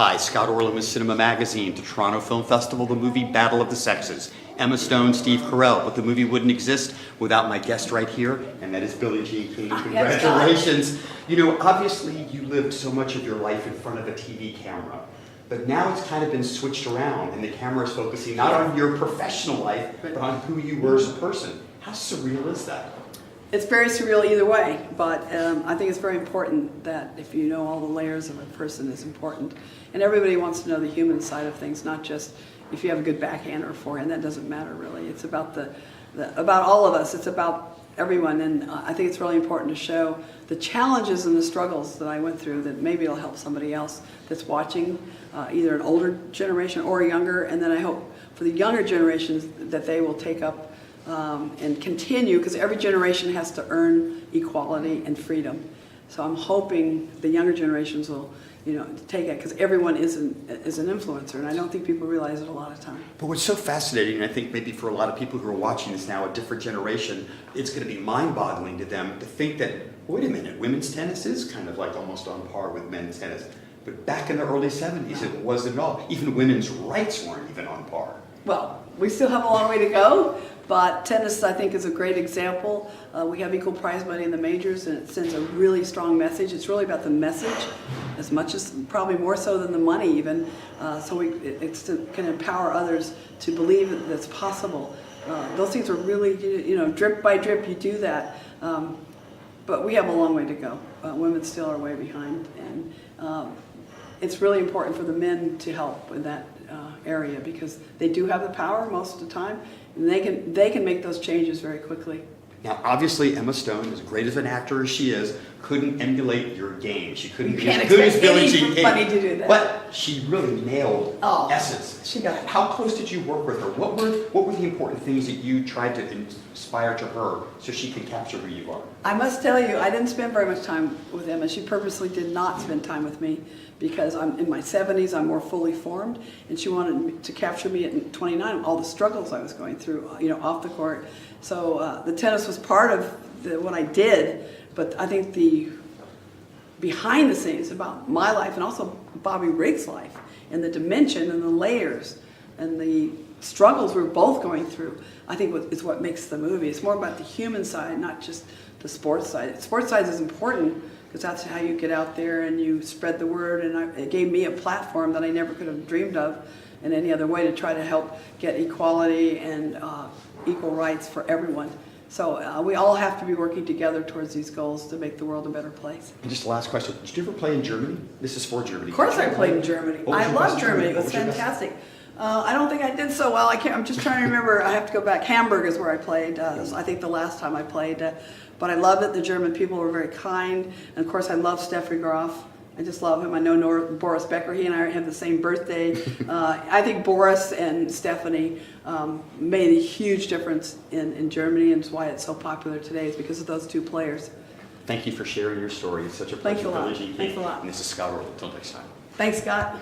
Hi, Scott Orlin with CINEMA-Magazine. To Toronto Film Festival, the movie Battle of the Sexes. Emma Stone, Steve Carell, but the movie wouldn't exist without my guest right here, and that is Billie Jean King. Congratulations. You know, obviously you lived so much of your life in front of a TV camera, but now it's kind of been switched around, and the camera is focusing not on your professional life, but on who you were as a person. How surreal is that? It's very surreal either way, but I think it's very important that if you know all the layers of a person is important. And everybody wants to know the human side of things, not just if you have a good backhand or forehand. That doesn't matter really. It's about about all of us. It's about everyone, and I think it's really important to show the challenges and the struggles that I went through, that maybe it'll help somebody else that's watching, either an older generation or a younger, and then I hope for the younger generations that they will take up and continue, because every generation has to earn equality and freedom. So I'm hoping the younger generations will, take it, because everyone is an influencer, and I don't think people realize it a lot of time. But what's so fascinating, and I think maybe for a lot of people who are watching this now, a different generation, it's going to be mind-boggling to them to think that, wait a minute, women's tennis is kind of like almost on par with men's tennis. But back in the early 70s, it wasn't at all. Even women's rights weren't even on par. Well, we still have a long way to go, but tennis, I think, is a great example. We have equal prize money in the majors, and it sends a really strong message. It's really about the message, as much as, probably more so than the money even. It can empower others to believe that it's possible. Those things are really, drip by drip, you do that. But we have a long way to go. Women still are way behind, and it's really important for the men to help in that area, because they do have the power most of the time, and they can make those changes very quickly. Now, obviously, Emma Stone, as great as an actor as she is, couldn't emulate your game. She couldn't be as good as Billie Jean King. Funny to do that. But she really nailed essence. She got it. How close did you work with her? What were the important things that you tried to inspire to her so she could capture who you are? I must tell you, I didn't spend very much time with Emma. She purposely did not spend time with me, because I'm in my 70s, I'm more fully formed, and she wanted to capture me at 29, all the struggles I was going through, off the court. So the tennis was part of what I did, but I think the behind the scenes about my life, and also Bobby Riggs' life, and the dimension and the layers and the struggles we're both going through, I think is what makes the movie. It's more about the human side, not just the sports side. The sports side is important, because that's how you get out there and you spread the word, and it gave me a platform that I never could have dreamed of in any other way, to try to help get equality and equal rights for everyone. So we all have to be working together towards these goals to make the world a better place. And just the last question, did you ever play in Germany? This is for Germany. Of course I played in Germany. I love Germany. It was fantastic. I don't think I did so well. I'm just trying to remember. I have to go back. Hamburg is where I played. I think the last time I played. But I loved it. The German people were very kind. And of course, I love Steffi Graf. I just love him. I know Boris Becker. He and I have the same birthday. I think Boris and Stephanie made a huge difference in Germany, and it's why it's so popular today, is because of those two players. Thank you for sharing your story. It's such a pleasure. Thanks a lot. Billie Jean King. Thanks a lot. And this is Scott Orlin. Until next time. Thanks, Scott.